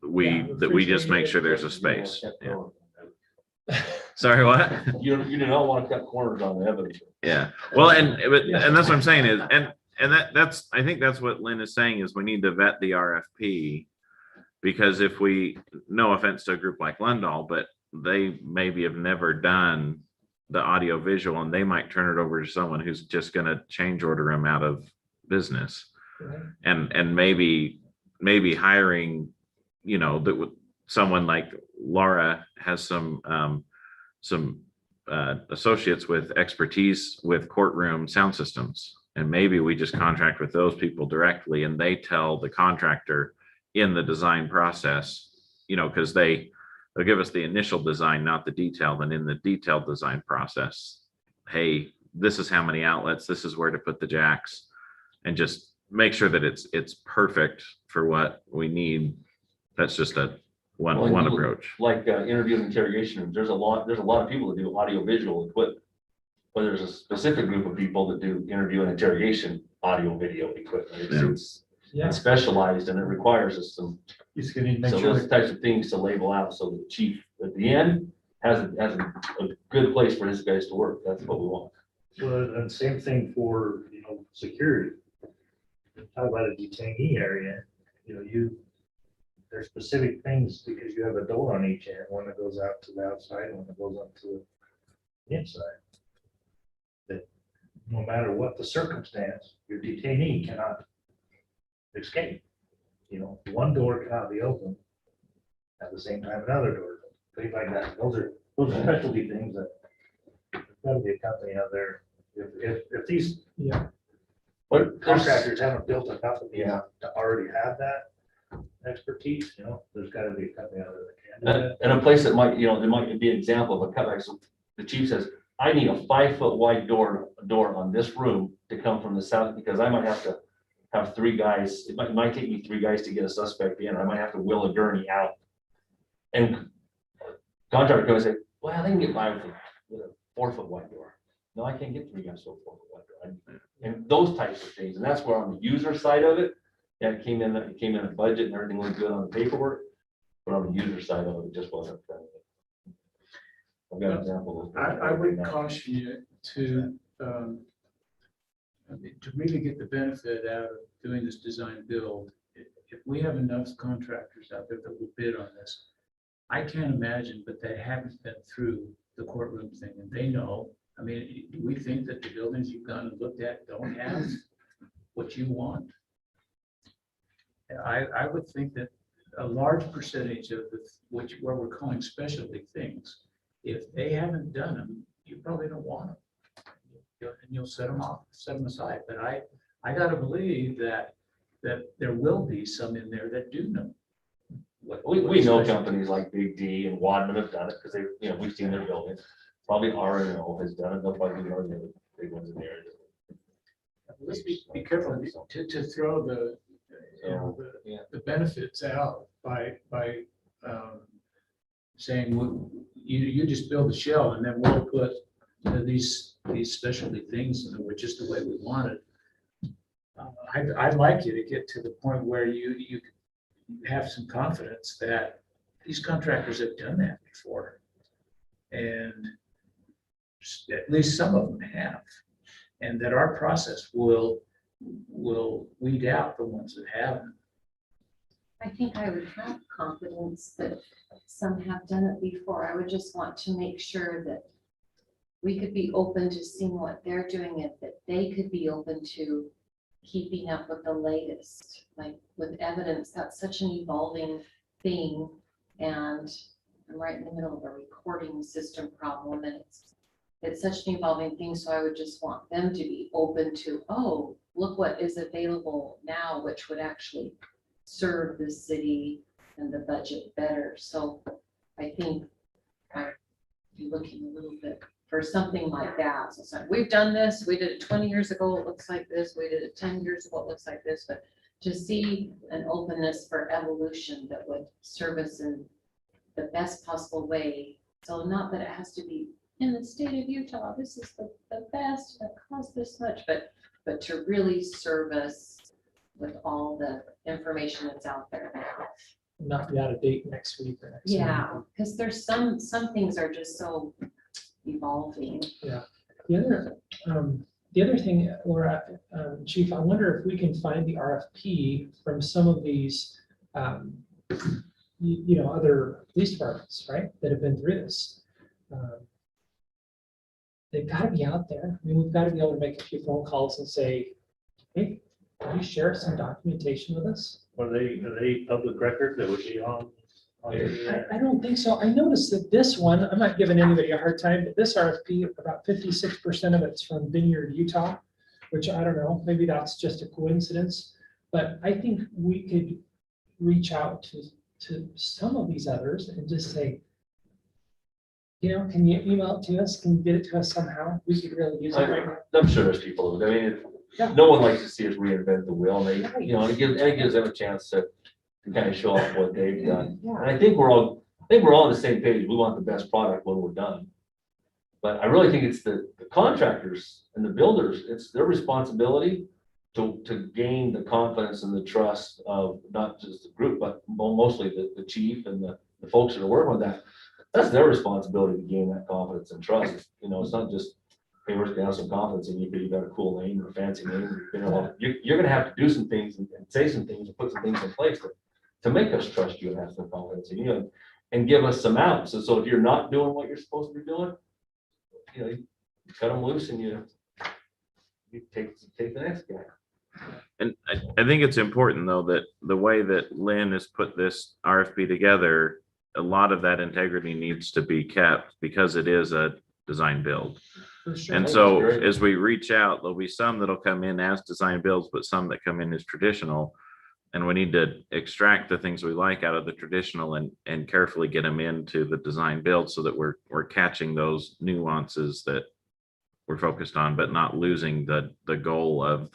we just make sure there's a space. Yeah. Sorry, what? You do not want to cut corners on the evidence. Yeah, well, and that's what I'm saying is, and that's, I think that's what Lynn is saying, is we need to vet the RFP. Because if we, no offense to a group like Lundahl, but they maybe have never done the audio visual, and they might turn it over to someone who's just gonna change order them out of business. Right. And maybe hiring, that someone like Laura has some associates with expertise with courtroom sound systems. And maybe we just contract with those people directly, and they tell the contractor in the design process, because they'll give us the initial design, not the detail. And in the detailed design process, hey, this is how many outlets, this is where to put the jacks, and just make sure that it's perfect for what we need. That's just one approach. Like interview and interrogation rooms, there's a lot of people that do audio visual equipment. But there's a specific group of people that do interview and interrogation audio video equipment. It's specialized, and it requires us some. He's going to make So sure those types of things to label out, so the chief at the end has a good place for his guys to work. That's what we want. Well, and same thing for, security. Talk about a detainee area, there's specific things, because you have a door on each end, one that goes out to the outside and one that goes up to the inside. That no matter what the circumstance, your detainee cannot escape. One door cannot be open at the same time another door, things like that. Those are specialty things that there's gotta be a company out there. If these But contractors haven't built a company to already have that expertise, there's gotta be a company out there that can do that. and a place that might, there might be an example of a cutback. So the chief says, I need a 5-foot wide door on this room to come from the south, because I might have to have 3 guys. It might take me 3 guys to get a suspect in. I might have to wheel a gurney out. And contractor goes say, well, they can get by with a 4-foot wide door. No, I can't get 3 guys to a 4-foot wide door. And those types of things. And that's where on the user side of it, it came in a budget and everything looked good on the paperwork. But on the user side of it, it just wasn't friendly. I've got an example. I would caution you to really get the benefit out of doing this design build. If we have enough contractors out there that will bid on this, I can't imagine, but they haven't been through the courtroom thing, and they know. I mean, do we think that the buildings you've gone and looked at don't have what you want? I would think that a large percentage of what we're calling specialty things, if they haven't done them, you probably don't want them. And you'll set them aside. But I gotta believe that there will be some in there that do know. We know companies like Big D and Wadman have done it, because they, we've seen their buildings. Probably R&O has done it. They'll probably be one of the other big ones in there. Let's be careful to throw the benefits out by saying, you just build a shell and then we'll put these specialty things were just the way we wanted. I'd like you to get to the point where you have some confidence that these contractors have done that before. And at least some of them have. And that our process will weed out the ones that haven't. I think I would have confidence that some have done it before. I would just want to make sure that we could be open to seeing what they're doing and that they could be open to keeping up with the latest, like with evidence. That's such an evolving thing. And I'm right in the middle of a recording system problem, and it's such an evolving thing. So I would just want them to be open to, oh, look what is available now, which would actually serve the city and the budget better. So I think I'd be looking a little bit for something like that. So it's like, we've done this, we did it 20 years ago, it looks like this, we did it 10 years ago, it looks like this, but to see an openness for evolution that would serve us in the best possible way. So not that it has to be in the state of Utah, this is the best, that costs this much, but to really serve us with all the information that's out there now. Not be out of date next week or next. Yeah, month. because there's some things are just so evolving. The other thing, Laura, Chief, I wonder if we can find the RFP from some of these, other police departments, right, that have been through this. They've got to be out there. I mean, we've got to be able to make a few phone calls and say, hey, can you share some documentation with us? Are they public record that would be on? I don't think so. I noticed that this one, I'm not giving anybody a hard time, but this RFP, about 56% of it's from Vineyard, Utah, which I don't know, maybe that's just a coincidence. But I think we could reach out to some of these others and just say, can you email it to us? Can you get it to us somehow? We could really use it right now. I'm sure there's people, I mean, Yeah. no one likes to see us reinvent the wheel, and it gives them a chance to kind of show off what they've done. And I think we're all on the same page. We want the best product when we're done. But I really think it's the contractors and the builders, it's their responsibility to gain the confidence and the trust of not just the group, but mostly the chief and the folks that are working with that. That's their responsibility to gain that confidence and trust. It's not just, hey, we're gonna have some confidence in you because you got a cool name or a fancy name. You're gonna have to do some things and say some things and put some things in place to make us trust you and have some confidence in you and give us some outs. So if you're not doing what you're supposed to be doing, you cut them loose and you take the next guy. And I think it's important, though, that the way that Lynn has put this RFP together, a lot of that integrity needs to be kept because it is a design build. For sure. And so as we reach out, there'll be some that'll come in as design builds, but some that come in as traditional. And we need to extract the things we like out of the traditional and carefully get them into the design build so that we're catching those nuances that we're focused on, but not losing the goal of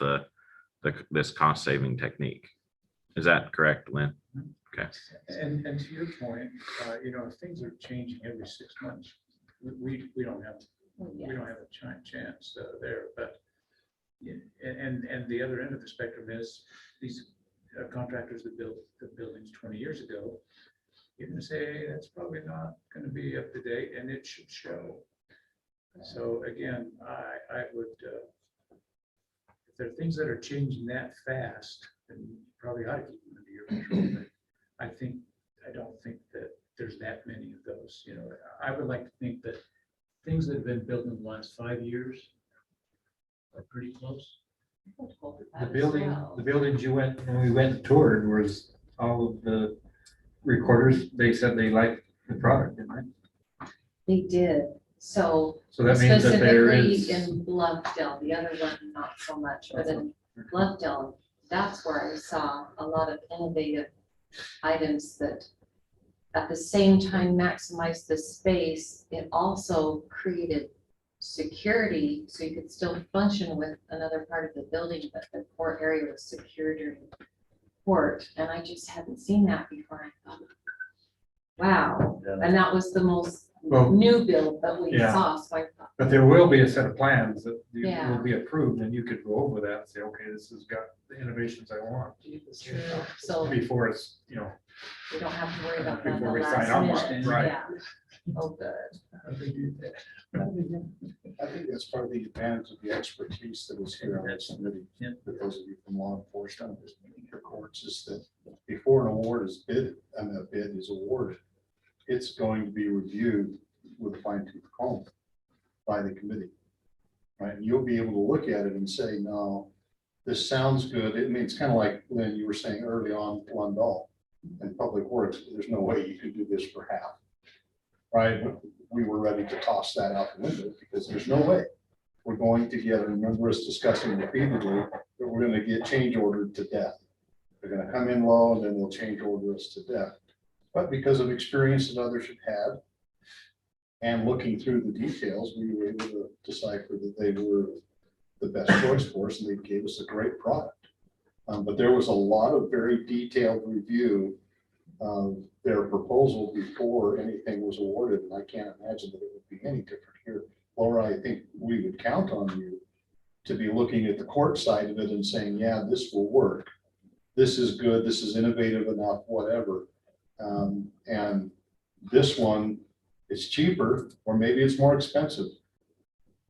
this cost saving technique. Is that correct, Lynn? Okay. And to your point, if things are changing every 6 months, we don't have a chance there. But and the other end of the spectrum is these contractors that built the buildings 20 years ago. You're going to say, hey, that's probably not going to be up to date, and it should show. So again, I would, if there are things that are changing that fast, then you probably ought to keep them under your control. But I don't think that there's that many of those. I would like to think that things that have been built in the last 5 years are pretty close. The buildings when we went and toured was all of the recorders, they said they liked the product, didn't They did. So that means that there specifically is. in Bluffdale, the other one, not so much, but in Bluffdale, that's where I saw a lot of innovative items that at the same time maximize the space. It also created security, so you could still function with another part of the building, but the core area was secure during court. And I just hadn't seen that before. I thought, wow. Yeah. And that was the most Well, new build that we yeah. saw. So I thought, But there will be a set of plans that Yeah. will be approved, and you could go over that and say, okay, this has got the innovations I want. True. So Before it's, we don't have to worry about that in the Before we last sign off on it, minute. right. Yeah. Oh, good. I think that's part of the advantage of the expertise that is here on this committee. For those of you from law enforcement, the courts, is that before an award is bid, and a bid is awarded, it's going to be reviewed with a fine tooth comb by the committee. Right, and you'll be able to look at it and say, no, this sounds good. I mean, it's kind of like Lynn, you were saying early on, Lundall and Public Works, there's no way you could do this for half. Right, we were ready to toss that out the window because there's no way we're going to get, remember us discussing repeatedly, that we're gonna get change ordered to death. They're gonna come in low and then they'll change order us to death. But because of experience that others have had, and looking through the details, we were able to decipher that they were the best choice for us, and they gave us a great product. But there was a lot of very detailed review of their proposal before anything was awarded, and I can't imagine that it would be any different here. Laura, I think we would count on you to be looking at the court side of it and saying, yeah, this will work. This is good, this is innovative enough, whatever. And this one, it's cheaper, or maybe it's more expensive,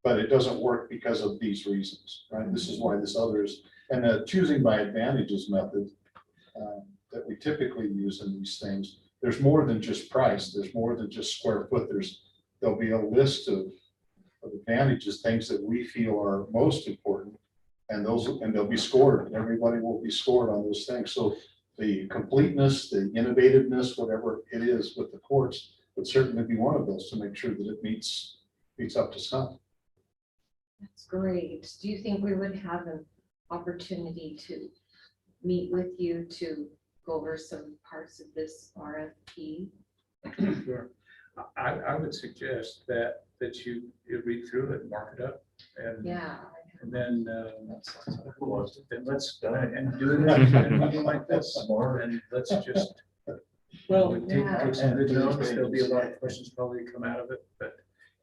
but it doesn't work because of these reasons, right? This is why this others, and the choosing by advantages method that we typically use in these things, there's more than just price, there's more than just square foot, there'll be a list of advantages, things that we feel are most important, and they'll be scored, everybody will be scored on those things. So the completeness, the innovativeness, whatever it is with the courts, would certainly be one of those to make sure that it meets up to snuff. That's great. Do you think we would have an opportunity to meet with you to go over some parts of this RFP? Sure. I would suggest that you read through it, mark it up, and Yeah. and then let's and do it at a meeting like this, and let's just. Well, we take some good notes. There'll be a lot of questions probably come out of it, but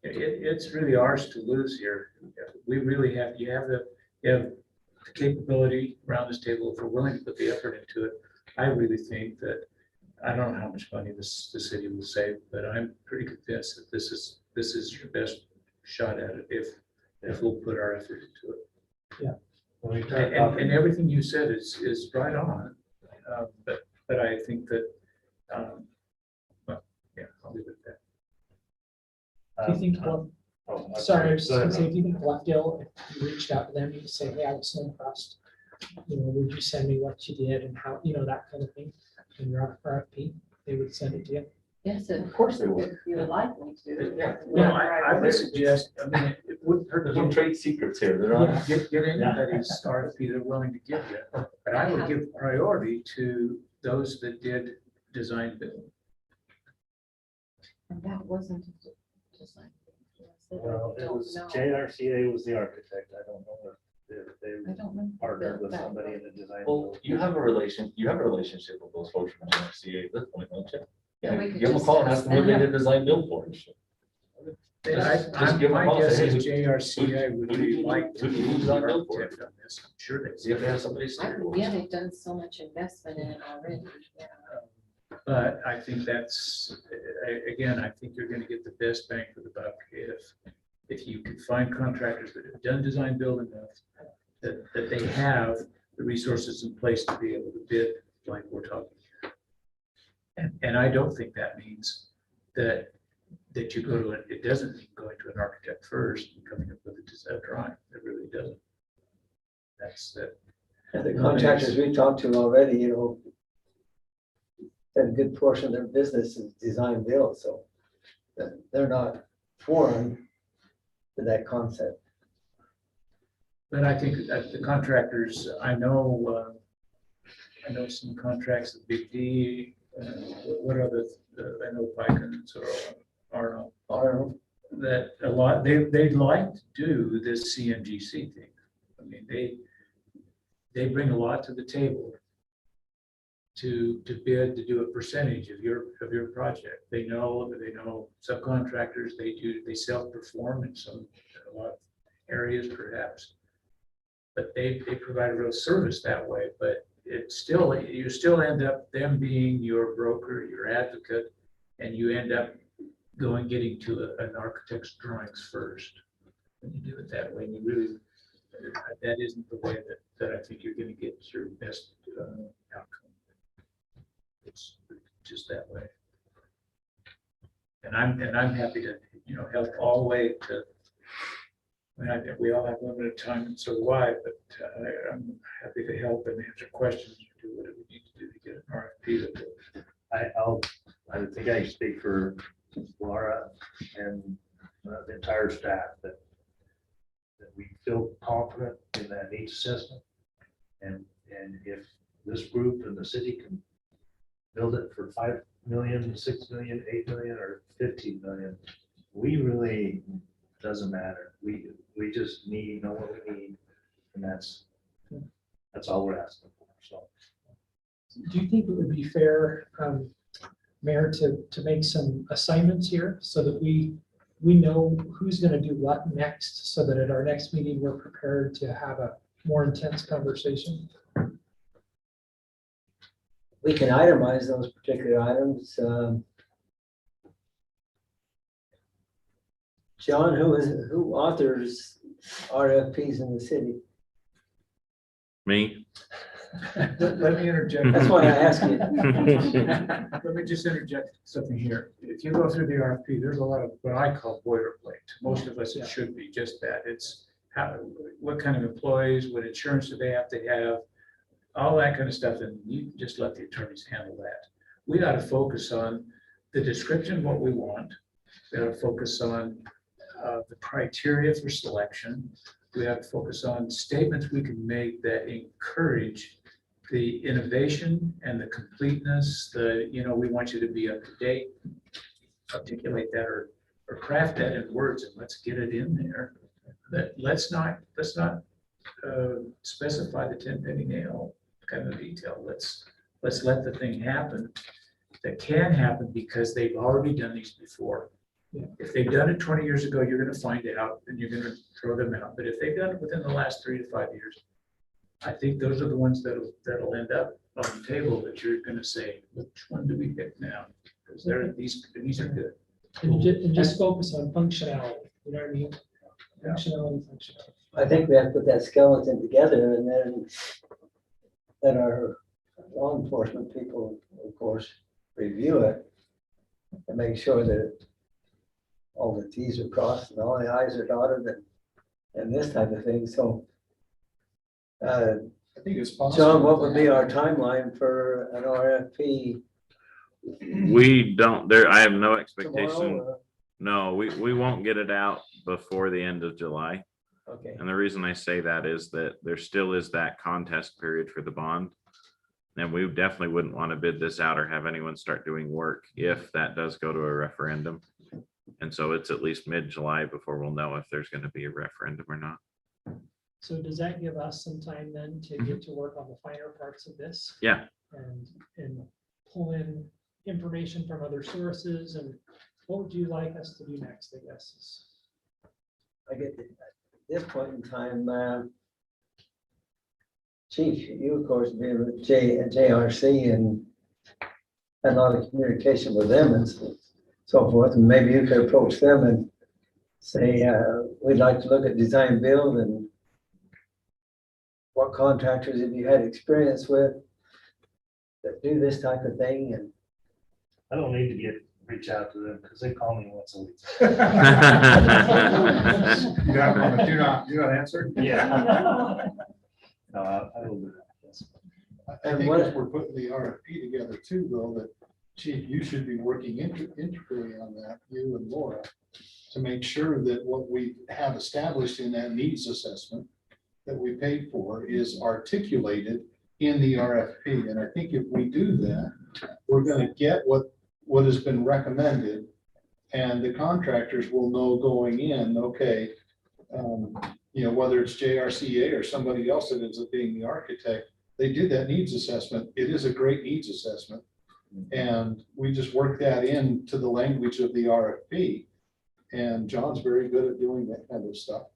it's really ours to lose here. We really have, you have the capability around this table, if we're willing to put the effort into it. I really think that, I don't know how much money the city will save, but I'm pretty convinced that this is your best shot at it if we'll put our effort into it. When we And everything you said is right on. But I think that, well, yeah, I'll leave it at that. do you think, well, sorry, I was just gonna say, do you think Bluffdale, if you reached out to them, you could say, hey, I was so impressed. Would you send me what you did and how, that kind of thing, in your RFP, they would send it to you? Yes, of course it would. If you would like me to. Yeah. No, I would suggest, it wouldn't hurt There's to no trade secrets here. They're not. get anybody's RFP they're willing to give you. But I would give priority to those that did design build. And that wasn't just like. Well, it Don't was, know. JRCA was the architect. I don't know if I they don't know. partnered with somebody in the design. Well, you have a relationship with those folks from GRCA at this point, don't you? Yeah, Yeah, we could give them a just call and ask them what they ask did design build for. Just give them a My call, guess say, hey, is JRCA would who do be you- like to who do you be design the build for? architect on this. I'm sure they. See if they have somebody steer. Yeah, they've done so much investment in it already. Yeah. But I think that's, again, I think you're gonna get the best bang for the buck if you can find contractors that have done design build enough, that they have the resources in place to be able to bid like we're talking here. And I don't think that means that you go to it doesn't mean going to an architect first and coming up with a drawing. It really doesn't. That's that. And the contractors we talked to already, a good portion of their business is design build, so they're not foreign to that concept. But I think that the contractors, I know some contracts with Big D, what are I know Pikens or Arnold, that a lot, they'd like to do this CMGC thing. I mean, they bring a lot to the table. to bid, to do a percentage of your project. They know subcontractors, they self-perform in a lot of areas perhaps. But they provide a real service that way, but you still end up them being your broker, your advocate, and you end up getting to an architect's drawings first. When you do it that way, you really, that isn't the way that I think you're gonna get your best outcome. It's just that way. And I'm happy to, help all the way to, I think we all have limited time, and so do I, but I'm happy to help and answer questions, or do whatever we need to do to get an RFP to do. I think I speak for Laura and the entire staff that we feel confident in that needs assessment. And if this group in the city can build it for 5 million, 6 million, 8 million, or 15 million, we really, doesn't matter. We just know what we need, and that's all we're asking for. So, Do you think it would be fair, Mayor, to make some assignments here so that we know who's going to do what next, so that at our next meeting, we're prepared to have a more intense conversation? We can itemize those particular items. John, who authors RFPs in the city? Me? Let me interject. That's why I ask you. Let me just interject something here. If you go through the RFP, there's a lot of what I call boilerplate. Most of us, it should be just that. It's what kind of employees, what insurance do they have to have, all that kind of stuff, and you just let the attorneys handle that. We ought to focus on the description of what we want. We ought to focus on the criteria for selection. We have to focus on statements we can make that encourage the innovation and the completeness, we want you to be up to date, articulate that or craft that in words, and let's get it in there. That let's not specify the 10-penny nail kind of detail. Let's let the thing happen that can happen because they've already done these before. Yeah. If they've done it 20 years ago, you're going to find out and you're going to throw them out. But if they've done it within the last 3 to 5 years, I think those are the ones that'll end up on the table that you're going to say, which one do we pick now? Because these are good. And just focus on functionality, you know what I mean? Yeah. Functionality. I think we have to put that skeleton together and then let our law enforcement people, of course, review it and make sure that all the T's are crossed and all the I's are dotted and this type of thing. So, I think it's possible. John, what would be our timeline for an RFP? We don't, I have no expectation. Tomorrow, No, we won't get it out before the end of July. okay. And the reason I say that is that there still is that contest period for the bond. And we definitely wouldn't want to bid this out or have anyone start doing work if that does go to a referendum. And so it's at least mid-July before we'll know if there's going to be a referendum or not. So does that give us some time then to get to work on the finer parts of this? Yeah. And pull in information from other sources, and what would you like us to do next, I guess? I get at this point in time, Chief, you of course been with JRC and had a lot of communication with them and so forth, and maybe you could approach them and say, we'd like to look at design build and what contractors have you had experience with that do this type of thing, and I don't need to reach out to them because they call me once a week. You got one that do not answer? Yeah. No, I will do that. Yes. I And think what- as we're putting the RFP together too, though, that Chief, you should be working integrally on that, you and Laura, to make sure that what we have established in that needs assessment that we paid for is articulated in the RFP. And I think if we do that, we're going to get what has been recommended, and the contractors will know going in, okay, whether it's JRCA or somebody else that ends up being the architect, they did that needs assessment. It is a great needs assessment. And we just work that into the language of the RFP. And John's very good at doing that kind of stuff.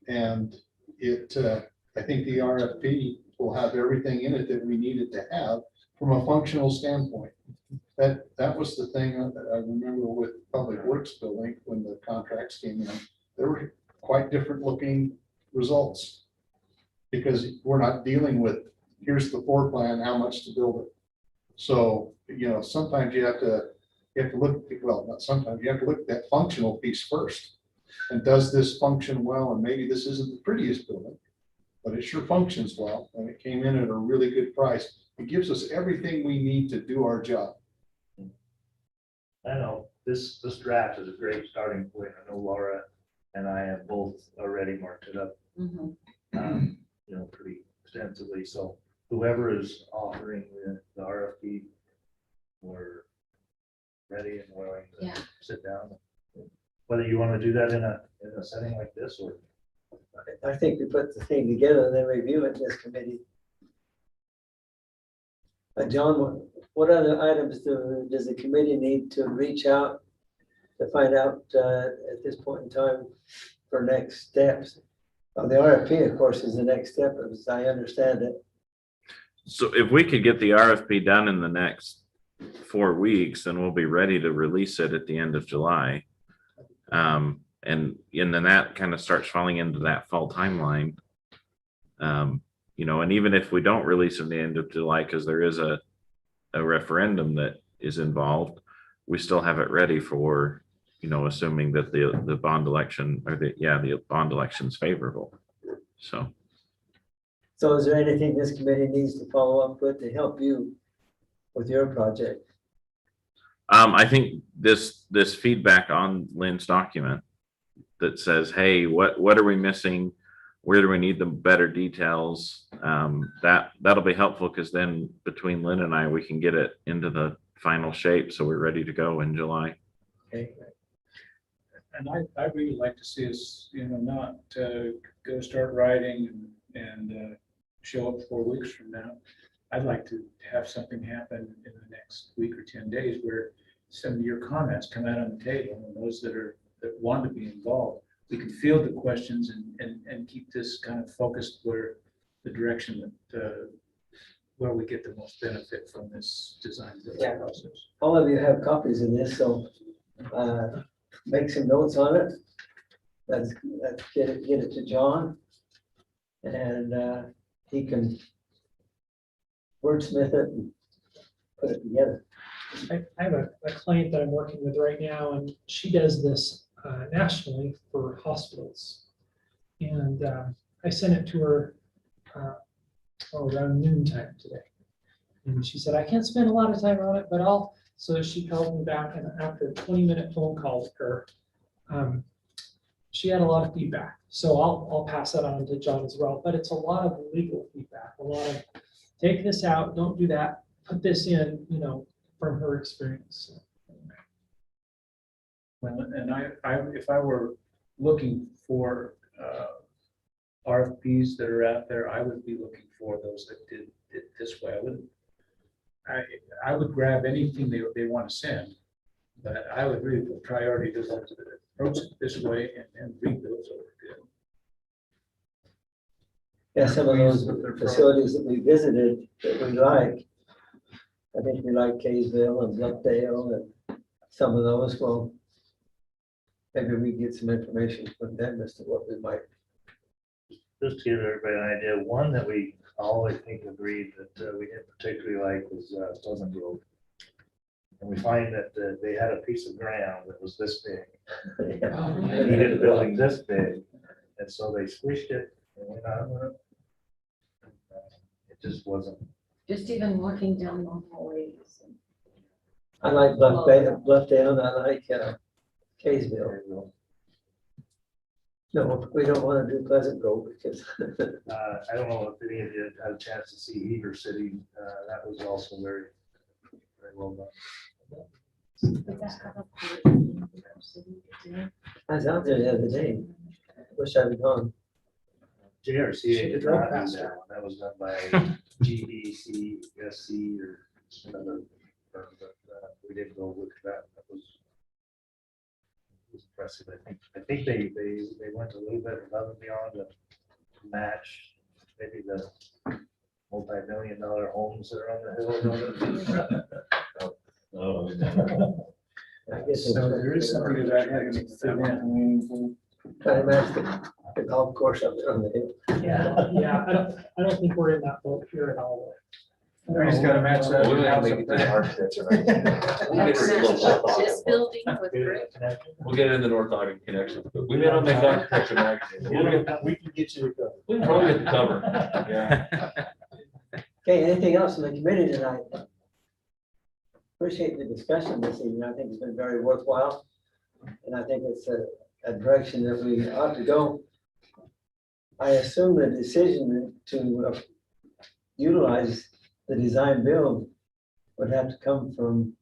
And I think the RFP will have everything in it that we need it to have from a functional standpoint. That was the thing that I remember with Public Works Building, when the contracts came in, there were quite different looking results. Because we're not dealing with, here's the floor plan, how much to build it. So, sometimes you have to look, well, not sometimes, you have to look at that functional piece first. And does this function well? And maybe this isn't the prettiest building, but it sure functions well, and it came in at a really good price. It gives us everything we need to do our job. I know, this draft is a great starting point. I know Laura and I have both already marked it up, Mhm. Pretty extensively. So whoever is offering the RFP, we're ready and willing to Yeah. sit down. Whether you want to do that in a setting like this, or I think we put the thing together and then review it in this committee. John, what other items does the committee need to reach out to find out at this point in time for next steps? Well, the RFP, of course, is the next step, as I understand it. So if we could get the RFP done in the next 4 weeks, then we'll be ready to release it at the end of July. And then that kind of starts falling into that fall timeline. And even if we don't release it at the end of July, because there is a referendum that is involved, we still have it ready for, assuming that the bond election or the bond election is favorable. So is there anything this committee needs to follow up with to help you with your project? I think this feedback on Lynn's document that says, hey, what are we missing? Where do we need the better details? That'll be helpful, because then between Lynn and I, we can get it into the final shape so we're ready to go in July. Okay. And I really like to see us, not go start writing and show up 4 weeks from now. I'd like to have something happen in the next week or 10 days where some of your comments come out on the table, and those that want to be involved, we can field the questions and keep this kind of focused where the direction that where we get the most benefit from this design building process. All of you have copies of this, so make some notes on it. Let's get it to John, and he can wordsmith it and put it together. I have a client that I'm working with right now, and she does this nationally for hospitals. And I sent it to her around noontime today. And she said, I can't spend a lot of time on it, but so she called me back, and after a 20-minute phone call with her, she had a lot of feedback. So I'll pass that on to John as well, but it's a lot of legal feedback, a lot of take this out, don't do that, put this in, from her experience. Well, and if I were looking for RFPs that are out there, I would be looking for those that did it this way. I would grab anything they want to send, but I would really put priority to those that approach it this way and read those over good. Yeah, some of those facilities that we visited that we like. I think we like Kaysville and Bluffdale and some of those. Well, maybe we get some information from them as to what we might. just to give everybody an idea, one that we all, I think, agreed that we didn't particularly like was Pleasant Grove. And we find that they had a piece of ground that was this big. They needed a building this big, and so they squished it and went on with it. It just wasn't. Just even looking down the hallways. I like Bluffdale, and I like Kaysville. No, we don't want to do Pleasant Grove because I don't know if any of you had a chance to see Heber City. That was also very, very well done. Does that have a part in Heber City too? I was out there the other day. Wish I'd gone. JRCA Should've did drove not do past that one. That was done by GBCSC or another firm, but we did go with that. That was impressive. I think they went a little bit above and beyond to match maybe the multi-million-dollar homes that are on the hill. Oh, I guess. So there is something to that. having- Kind of match the golf course up there on the hill. Yeah, I don't think we're in that boat here at all. We just gotta match that. Well, we don't have to make it to the architecture, right? We'll get it in the North This Ogden. building with brick. We'll get it in the North Ogden connection. We may not make architecture magazine. but We can get you the cover. We can probably get the cover. Yeah. Okay, anything else in the committee tonight? Appreciate the discussion this evening. I think it's been very worthwhile. And I think it's a direction that we ought to go. I assume the decision to utilize the design build would have to come from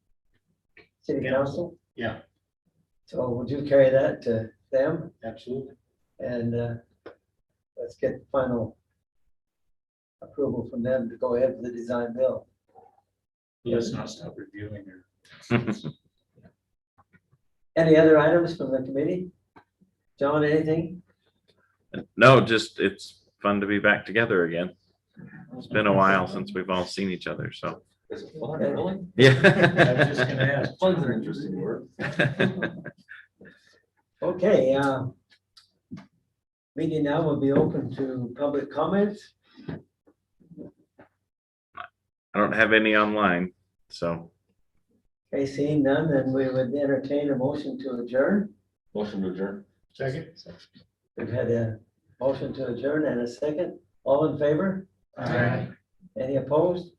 city council. Yeah. So would you carry that to them? Absolutely. And let's get final approval from them to go ahead with the design build. Let's not stop reviewing her. Any other items from the committee? John, anything? No, just it's fun to be back together again. It's been a while since we've all seen each other, so. Is it fun, really? I was Yeah. just gonna ask. Fun's an interesting word. Okay, meeting now will be open to public comments. I don't have any online, so Okay, seeing none, then we would entertain a motion to adjourn. Motion to adjourn. Second. We've had a motion to adjourn and a second. All in favor? Aye. Any opposed?